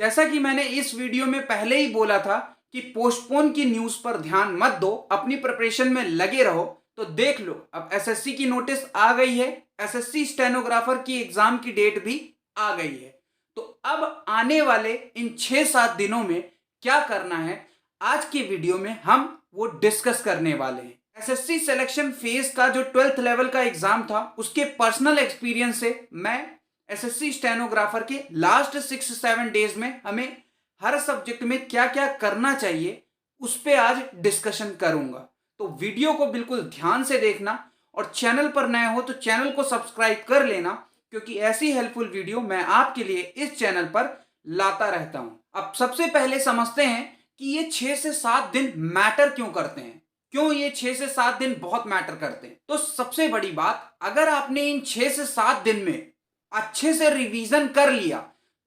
जैसा कि मैंने इस वीडियो में पहले ही बोला था कि पोस्टपोन की न्यूज पर ध्यान मत दो, अपनी प्रिपरेशन में लगे रहो। तो देख लो, अब एसएससी की नोटिस आ गई है, एसएससी स्टेनोग्राफर की एग्जाम की डेट भी आ गई है। तो अब आने वाले इन 6-7 दिनों में क्या करना है, आज की वीडियो में हम वो डिस्कस करने वाले हैं। एसएससी सिलेक्शन फेज का जो 12th लेवल का एग्जाम था, उसके पर्सनल एक्सपीरियंस से मैं एसएससी स्टेनोग्राफर के लास्ट 6-7 डेज में हमें हर सब्जेक्ट में क्या क्या करना चाहिए उस पर आज डिस्कशन करूंगा। तो वीडियो को बिल्कुल ध्यान से देखना, और चैनल पर नए हो तो चैनल को सब्सक्राइब कर लेना, क्योंकि ऐसी हेल्पफुल वीडियो मैं आपके लिए इस चैनल पर लाता रहता हूं। अब सबसे पहले समझते हैं कि ये 6 से 7 दिन मैटर क्यों करते हैं, क्यों ये 6 से 7 दिन बहुत मैटर करते हैं। तो सबसे बड़ी बात, अगर आपने इन 6 से 7 दिन में अच्छे से रिवीजन कर लिया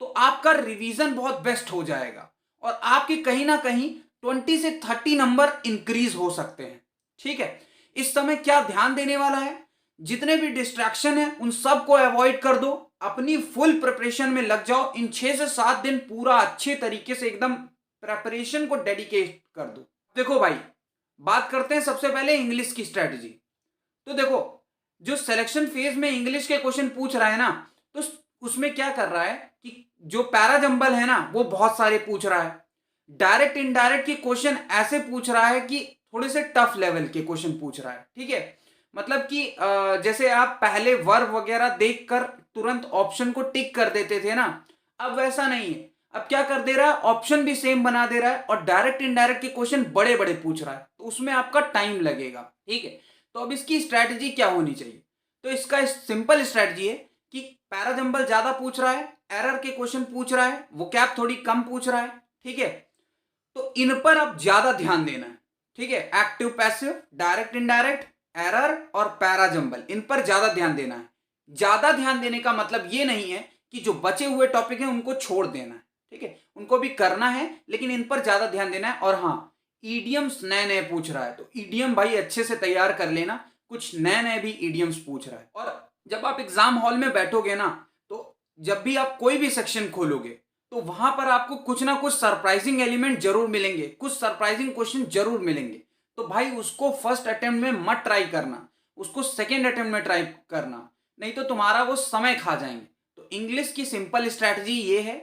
तो आपका रिवीजन बहुत बेस्ट हो जाएगा और आपके कहीं ना कहीं 20 से 30 नंबर इंक्रीज हो सकते हैं। ठीक है, इस समय क्या ध्यान देने वाला है, जितने भी डिस्ट्रैक्शन है उन सब को अवॉइड कर दो, अपनी फुल प्रिपरेशन में लग जाओ। इन 6 से 7 दिन पूरा अच्छे तरीके से एकदम प्रिपरेशन को डेडिकेट कर दो। देखो भाई, बात करते हैं सबसे पहले इंग्लिश की स्ट्रेटजी। तो देखो, जो सिलेक्शन फेज में इंग्लिश के क्वेश्चन पूछ रहा है ना, तो उसमें क्या कर रहा है कि जो पैराजंबल है ना वो बहुत सारे पूछ रहा है। डायरेक्ट इनडायरेक्ट के क्वेश्चन ऐसे पूछ रहा है कि थोड़े से टफ लेवल के क्वेश्चन पूछ रहा है। ठीक है, मतलब कि जैसे आप पहले वर्ब वगैरह देखकर तुरंत ऑप्शन को टिक कर देते थे ना, अब वैसा नहीं है। अब क्या कर दे रहा है, ऑप्शन भी सेम बना दे रहा है और डायरेक्ट इनडायरेक्ट के क्वेश्चन बड़े बड़े पूछ रहा है, तो उसमें आपका टाइम लगेगा। ठीक है, तो अब इसकी स्ट्रैटेजी क्या होनी चाहिए, तो इसका सिंपल स्ट्रैटेजी है कि पैराजंबल ज्यादा पूछ रहा है, एरर के क्वेश्चन पूछ रहा है, वो कैप थोड़ी कम पूछ रहा है। ठीक है, तो इन पर अब ज्यादा ध्यान देना है। ठीक है, active passive, direct indirect, error और पैराजंबल, इन पर ज्यादा ध्यान देना है। ज्यादा ध्यान देने का मतलब ये नहीं है कि जो बचे हुए टॉपिक हैं उनको छोड़ देना है। ठीक है, उनको भी करना है, लेकिन इन पर ज्यादा ध्यान देना है। और हाँ, ईडियम्स नए नए पूछ रहा है, तो ईडियम भाई अच्छे से तैयार कर लेना, कुछ नए नए भी ईडियम्स पूछ रहा है। और जब आप एग्जाम हॉल में बैठोगे ना, तो जब भी आप कोई भी सेक्शन खोलोगे तो वहां पर आपको कुछ ना कुछ सरप्राइजिंग एलिमेंट जरूर मिलेंगे, कुछ सरप्राइजिंग क्वेश्चन जरूर मिलेंगे। तो भाई उसको फर्स्ट अटेम्प्ट में मत ट्राई करना, उसको सेकेंड अटेम्प्ट में ट्राई करना, नहीं तो तुम्हारा वो समय खा जाएंगे। तो इंग्लिश की सिंपल स्ट्रैटेजी ये है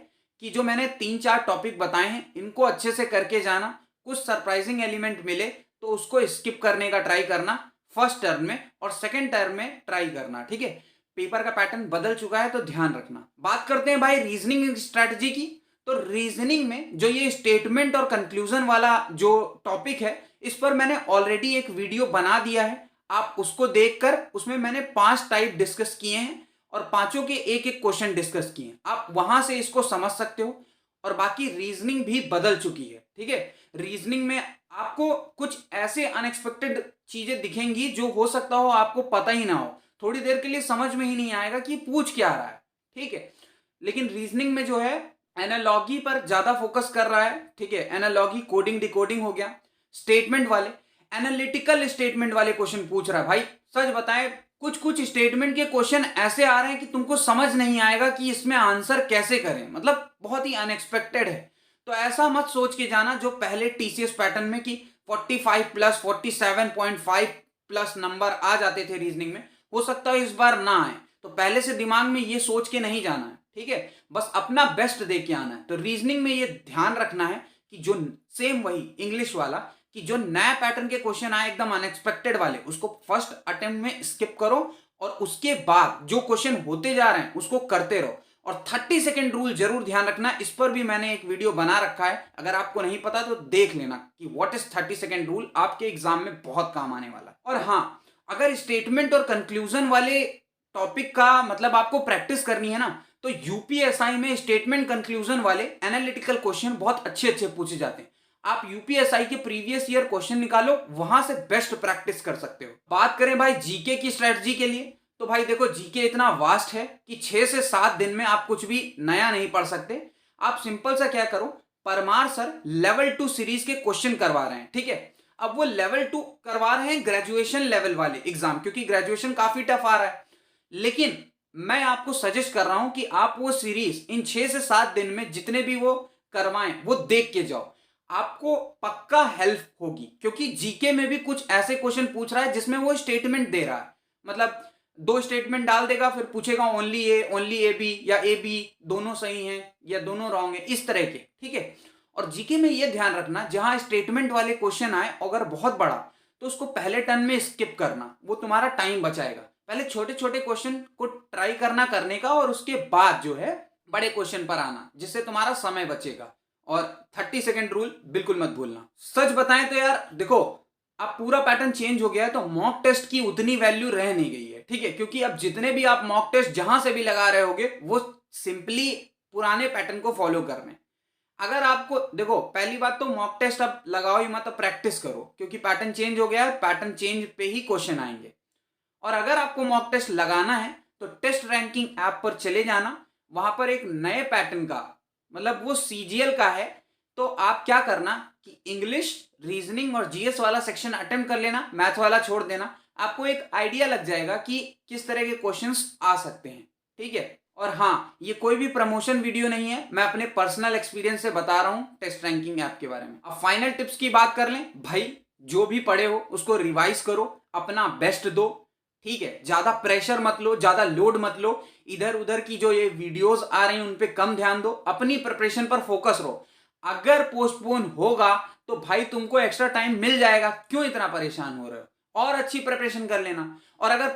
कि जो मैंने 3-4 टॉपिक बताए हैं इनको अच्छे से करके जाना, कुछ सरप्राइजिंग एलिमेंट मिले तो उसको स्किप करने का ट्राई करना फर्स्ट टर्म में, और सेकेंड टर्म में ट्राई करना। ठीक है, पेपर का पैटर्न बदल चुका है तो ध्यान रखना। बात करते हैं भाई रीजनिंग स्ट्रैटेजी की। तो रीजनिंग में जो ये स्टेटमेंट और कंक्लूजन वाला जो टॉपिक है, इस पर मैंने ऑलरेडी एक वीडियो बना दिया है, आप उसको देखकर, उसमें मैंने 5 टाइप डिस्कस किए हैं और पांचों के एक एक क्वेश्चन डिस्कस किए हैं, आप वहां से इसको समझ सकते हो। और बाकी रीजनिंग भी बदल चुकी है। ठीक है, रीजनिंग में आपको कुछ ऐसे अनएक्सपेक्टेड चीजें दिखेंगी जो हो सकता हो आपको पता ही ना हो, थोड़ी देर के लिए समझ में ही नहीं आएगा कि पूछ क्या रहा है। ठीक है, लेकिन रीजनिंग में जो है एनालॉगी पर ज्यादा फोकस कर रहा है। ठीक है, एनालॉगी, कोडिंग, डिकोडिंग हो गया, स्टेटमेंट वाले, एनालिटिकल स्टेटमेंट वाले क्वेश्चन पूछ रहा है। भाई सच बताएं, कुछ कुछ स्टेटमेंट के क्वेश्चन ऐसे आ रहे हैं कि तुमको समझ नहीं आएगा कि इसमें आंसर कैसे करें, मतलब बहुत ही अनएक्सपेक्टेड है। तो ऐसा मत सोच के जाना जो पहले टीसीएस पैटर्न में कि 45 प्लस 47.5 प्लस नंबर आ जाते थे रीजनिंग में, हो सकता है इस बार ना आए। तो पहले से दिमाग में ये सोच के नहीं जाना है। ठीक है, बस अपना बेस्ट दे के आना है। तो रीजनिंग में ये ध्यान रखना है कि जो सेम वही इंग्लिश वाला, कि जो नया पैटर्न के क्वेश्चन आए एकदम अनएक्सपेक्टेड वाले, उसको फर्स्ट अटेम्प्ट में स्किप करो और उसके बाद जो क्वेश्चन होते जा रहे हैं उसको करते रहो। और 30 सेकेंड रूल जरूर ध्यान रखना, इस पर भी मैंने एक वीडियो बना रखा है, अगर आपको नहीं पता तो देख लेना कि व्हाट इज 30 सेकेंड रूल, आपके एग्जाम में बहुत काम आने वाला है। और हाँ, अगर स्टेटमेंट और कंक्लूजन वाले टॉपिक का मतलब आपको प्रैक्टिस करनी है ना, तो यूपीएसआई में स्टेटमेंट कंक्लूजन वाले एनालिटिकल क्वेश्चन बहुत अच्छे अच्छे पूछे जाते हैं। आप यूपीएसआई के प्रीवियस ईयर क्वेश्चन निकालो, वहां से बेस्ट प्रैक्टिस कर सकते हो। बात करें भाई जीके की स्ट्रेटजी के लिए, तो भाई देखो, जीके इतना वास्ट है कि 6 से 7 दिन में आप कुछ भी नया नहीं पढ़ सकते। आप सिंपल सा क्या करो, परमार सर लेवल 2 सीरीज के क्वेश्चन करवा रहे हैं। ठीक है, अब वो लेवल 2 करवा रहे हैं ग्रेजुएशन लेवल वाले एग्जाम, क्योंकि ग्रेजुएशन काफी टफ आ रहा है। लेकिन मैं आपको सजेस्ट कर रहा हूं कि आप वो सीरीज इन 6 से 7 दिन में जितने भी वो करवाएं वो देख के जाओ, आपको पक्का हेल्प होगी। क्योंकि जीके में भी कुछ ऐसे क्वेश्चन पूछ रहा है जिसमें वो स्टेटमेंट दे रहा है, मतलब 2 स्टेटमेंट डाल देगा, फिर पूछेगा ओनली ए बी, या ए बी दोनों सही हैं या दोनों रॉन्ग है, इस तरह के। ठीक है, और जीके में ये ध्यान रखना, जहां स्टेटमेंट वाले क्वेश्चन आए अगर बहुत बड़ा, तो उसको पहले टर्न में स्किप करना, वो तुम्हारा टाइम बचाएगा। पहले छोटे छोटे क्वेश्चन को ट्राई करने का, और उसके बाद जो है बड़े क्वेश्चन पर आना, जिससे तुम्हारा समय बचेगा। और 30 सेकेंड रूल बिल्कुल मत भूलना। सच बताएं तो यार देखो, अब पूरा पैटर्न चेंज हो गया है, तो मॉक टेस्ट की उतनी वैल्यू रह नहीं गई है। ठीक है, क्योंकि अब जितने भी आप मॉक टेस्ट जहां से भी लगा रहे होगे, वो सिंपली पुराने पैटर्न को फॉलो कर रहे हैं। अगर आपको देखो, पहली बात तो मॉक टेस्ट अब लगाओ ही मत, प्रैक्टिस करो, क्योंकि पैटर्न चेंज हो गया है, पैटर्न चेंज पे ही क्वेश्चन आएंगे। और अगर आपको मॉक टेस्ट लगाना है तो टेस्ट रैंकिंग ऐप पर चले जाना, वहां पर एक नए पैटर्न का, मतलब वो सीजीएल का है, तो आप क्या करना कि इंग्लिश, रीजनिंग और जीएस वाला सेक्शन अटेम्प्ट कर लेना, मैथ वाला छोड़ देना। आपको एक आइडिया लग जाएगा कि किस तरह के क्वेश्चंस आ सकते हैं। ठीक है, और हाँ, ये कोई भी प्रमोशन वीडियो नहीं है, मैं अपने पर्सनल एक्सपीरियंस से बता रहा हूं टेस्ट रैंकिंग ऐप के बारे में। अब फाइनल टिप्स की बात कर लें भाई, जो भी पढ़े हो उसको रिवाइज करो, अपना बेस्ट दो। ठीक है, ज्यादा प्रेशर मत लो, ज्यादा लोड मत लो, इधर उधर की जो ये वीडियोस आ रही हैं उन पे कम ध्यान दो, अपनी प्रिपरेशन पर फोकस रहो। अगर पोस्टपोन होगा तो भाई तुमको एक्स्ट्रा टाइम मिल जाएगा, क्यों इतना परेशान हो रहे हो, और अच्छी प्रिपरेशन कर लेना। और अगर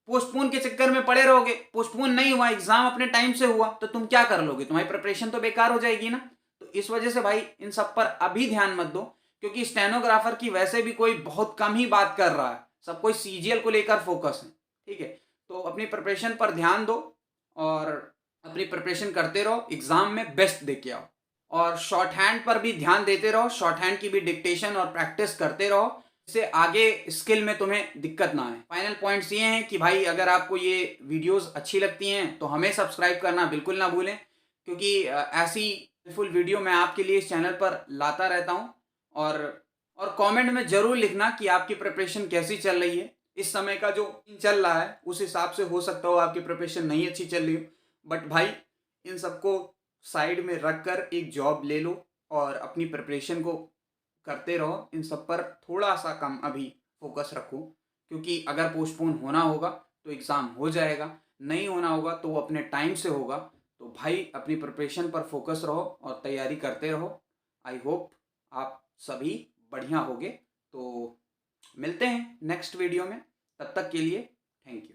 पोस्टपोन के चक्कर में पड़े रहोगे, पोस्टपोन नहीं हुआ, एग्जाम अपने टाइम से हुआ, तो तुम क्या कर लोगे, तुम्हारी प्रिपरेशन तो बेकार हो जाएगी ना। तो इस वजह से भाई इन सब पर अभी ध्यान मत दो, क्योंकि स्टेनोग्राफर की वैसे भी कोई बहुत कम ही बात कर रहा है, सब कोई सीजीएल को लेकर फोकस है। ठीक है, तो अपनी प्रिपरेशन पर ध्यान दो, और अपनी प्रिपरेशन करते रहो, एग्जाम में बेस्ट दे के आओ। और शॉर्ट हैंड पर भी ध्यान देते रहो, शॉर्ट हैंड की भी डिक्टेशन और प्रैक्टिस करते रहो, इससे आगे स्किल में तुम्हें दिक्कत ना आए। फाइनल पॉइंट्स ये हैं कि भाई अगर आपको ये वीडियोस अच्छी लगती हैं तो हमें सब्सक्राइब करना बिल्कुल ना भूलें, क्योंकि ऐसी फुल वीडियो मैं आपके लिए इस चैनल पर लाता रहता हूँ। और कमेंट में जरूर लिखना कि आपकी प्रिपरेशन कैसी चल रही है। इस समय का जो चल रहा है उस हिसाब से हो सकता हो आपकी प्रिपरेशन नहीं अच्छी चल रही हो, बट भाई इन सबको साइड में रख कर एक जॉब ले लो और अपनी प्रिपरेशन को करते रहो। इन सब पर थोड़ा सा कम अभी फोकस रखो, क्योंकि अगर पोस्टपोन होना होगा तो एग्ज़ाम हो जाएगा, नहीं होना होगा तो वो अपने टाइम से होगा। तो भाई अपनी प्रिपरेशन पर फोकस रहो और तैयारी करते रहो। आई होप आप सभी बढ़िया होगे। तो मिलते हैं नेक्स्ट वीडियो में, तब तक के लिए थैंक यू।